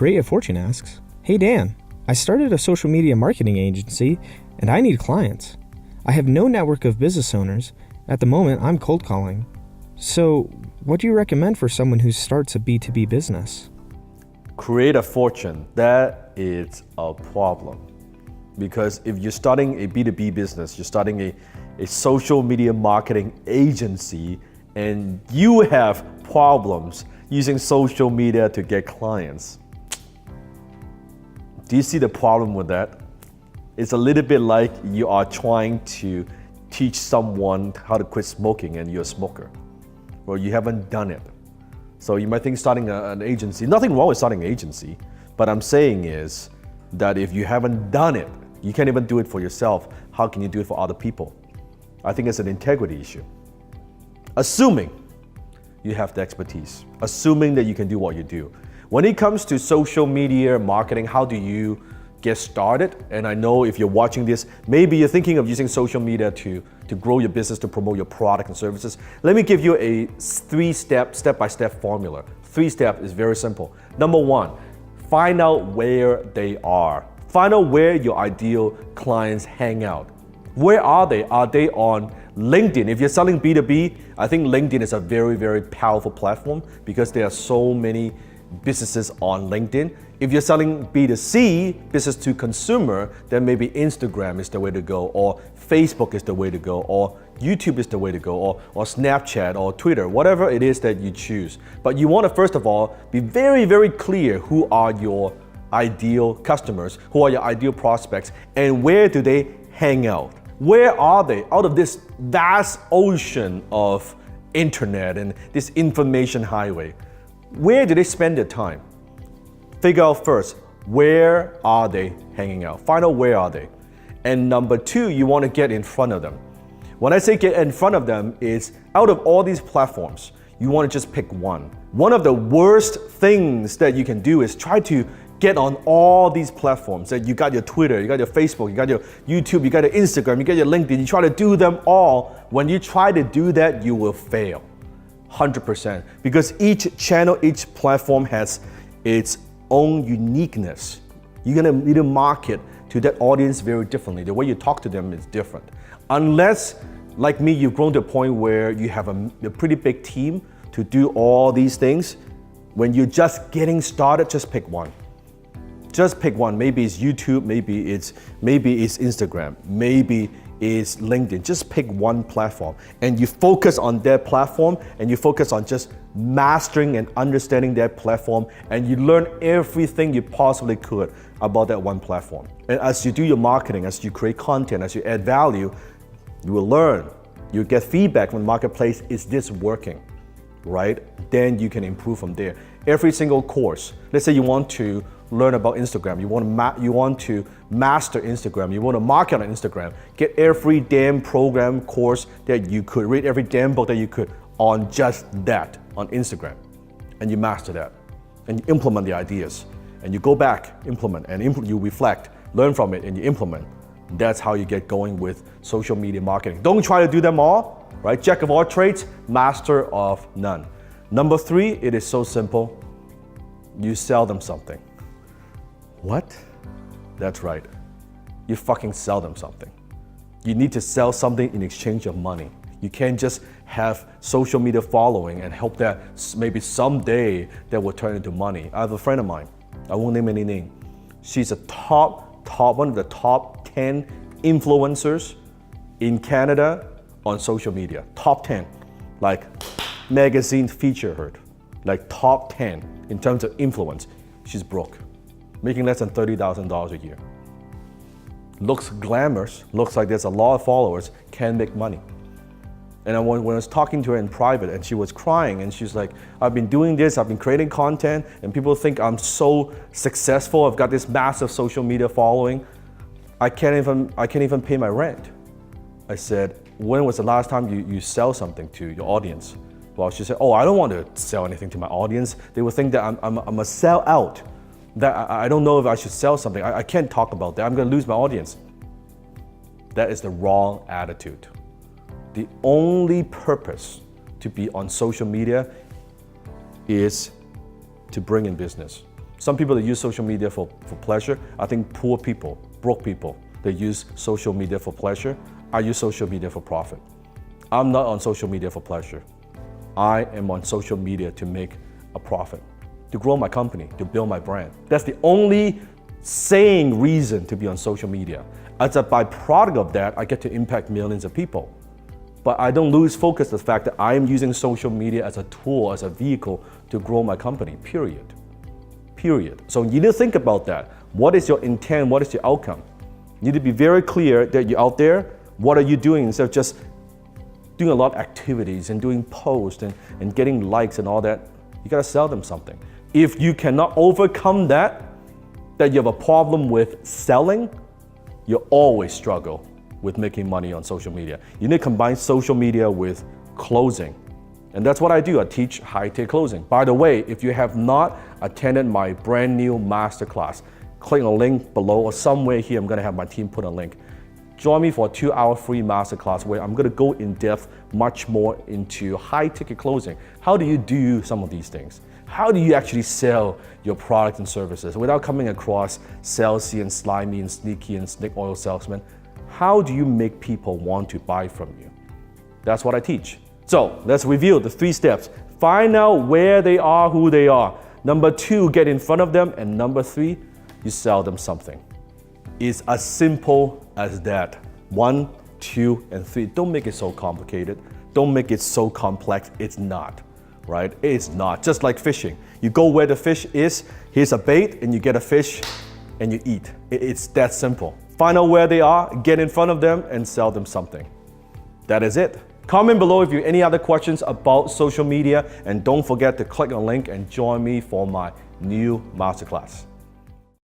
Create a Fortune asks, "Hey Dan, I started a social media marketing agency and I need clients. I have no network of business owners. At the moment, I'm cold calling. So, what do you recommend for someone who starts a B2B business?" Create a fortune, that is a problem. Because if you're starting a B2B business, you're starting a social media marketing agency, and you have problems using social media to get clients. Do you see the problem with that? It's a little bit like you are trying to teach someone how to quit smoking and you're a smoker. Well, you haven't done it. So you might think starting an agency, nothing wrong with starting an agency, but I'm saying is that if you haven't done it, you can't even do it for yourself, how can you do it for other people? I think it's an integrity issue. Assuming you have the expertise, assuming that you can do what you do. When it comes to social media marketing, how do you get started? And I know if you're watching this, maybe you're thinking of using social media to grow your business, to promote your product and services. Let me give you a step-by-step formula. 3 steps is very simple. Number 1, find out where they are. Find out where your ideal clients hang out. Where are they? Are they on LinkedIn? If you're selling B2B, I think LinkedIn is a very, very powerful platform because there are so many businesses on LinkedIn. If you're selling B2C, business to consumer, then maybe Instagram is the way to go, or Facebook is the way to go, or YouTube is the way to go, or Snapchat or Twitter, whatever it is that you choose. But you want to first of all be very, very clear who are your ideal customers, who are your ideal prospects, and where do they hang out? Where are they out of this vast ocean of internet and this information highway? Where do they spend their time? Figure out first, where are they hanging out? Find out where are they. And number 2, you want to get in front of them. When I say get in front of them, is out of all these platforms, you want to just pick one. One of the worst things that you can do is try to get on all these platforms. That you got your Twitter, you got your Facebook, you got your YouTube, you got your Instagram, you got your LinkedIn. You try to do them all. When you try to do that, you will fail. 100%. Because each channel, each platform has its own uniqueness. You're gonna need to market to that audience very differently. The way you talk to them is different. Unless, like me, you've grown to a point where you have a pretty big team to do all these things. When you're just getting started, just pick one. Just pick one. Maybe it's YouTube, maybe it's Instagram, maybe it's LinkedIn. Just pick one platform and you focus on that platform and you focus on just mastering and understanding that platform, and you learn everything you possibly could about that one platform. And as you do your marketing, as you create content, as you add value, you will learn. You get feedback from the marketplace, is this working, right? Then you can improve from there. Every single course, let's say you want to learn about Instagram, you want to master Instagram, you want to market on Instagram, get every damn program course that you could, read every damn book that you could on just that, on Instagram, and you master that, and you implement the ideas, and you go back, implement, and you reflect, learn from it, and you implement. That's how you get going with social media marketing. Don't try to do them all, right? Jack of all trades, master of none. Number 3, it is so simple. You sell them something. What? That's right. You fucking sell them something. You need to sell something in exchange of money. You can't just have social media following and hope that maybe someday that will turn into money. I have a friend of mine, I won't name any name. She's a one of the top 10 influencers in Canada on social media. Top 10, like magazine feature her, like top 10 in terms of influence. She's broke, making less than $30,000 a year. Looks glamorous, looks like there's a lot of followers, can make money. And when I was talking to her in private and she was crying and she's like, I've been doing this, I've been creating content and people think I'm so successful, I've got this massive social media following, I can't even pay my rent. I said, when was the last time you sell something to your audience? Well, she said, oh, I don't want to sell anything to my audience. They would think that I'm a sellout, that I don't know if I should sell something. I can't talk about that, I'm gonna lose my audience. That is the wrong attitude. The only purpose to be on social media is to bring in business. Some people that use social media for pleasure. I think poor people, broke people, they use social media for pleasure. I use social media for profit. I'm not on social media for pleasure. I am on social media to make a profit, to grow my company, to build my brand. That's the only sane reason to be on social media. As a byproduct of that, I get to impact millions of people. But I don't lose focus of the fact that I am using social media as a tool, as a vehicle to grow my company, period. So you need to think about that. What is your intent? What is your outcome? You need to be very clear that you're out there. What are you doing instead of just doing a lot of activities and doing posts and getting likes and all that? You gotta sell them something. If you cannot overcome that you have a problem with selling, you'll always struggle with making money on social media. You need to combine social media with closing. And that's what I do. I teach high-ticket closing. By the way, if you have not attended my brand new masterclass, click on the link below or somewhere here. I'm gonna have my team put a link. Join me for a 2-hour free masterclass where I'm gonna go in depth much more into high-ticket closing. How do you do some of these things? How do you actually sell your products and services without coming across salesy and slimy and sneaky and snake oil salesman? How do you make people want to buy from you? That's what I teach. So let's review the 3 steps. Find out where they are, who they are. Number 2, get in front of them. And number 3, you sell them something. It's as simple as that. 1, 2, and 3. Don't make it so complicated. Don't make it so complex. It's not, right? It's not. Just like fishing. You go where the fish is, here's a bait, and you get a fish, and you eat. It's that simple. Find out where they are, get in front of them, and sell them something. That is it. Comment below if you have any other questions about social media, and don't forget to click on the link and join me for my new masterclass.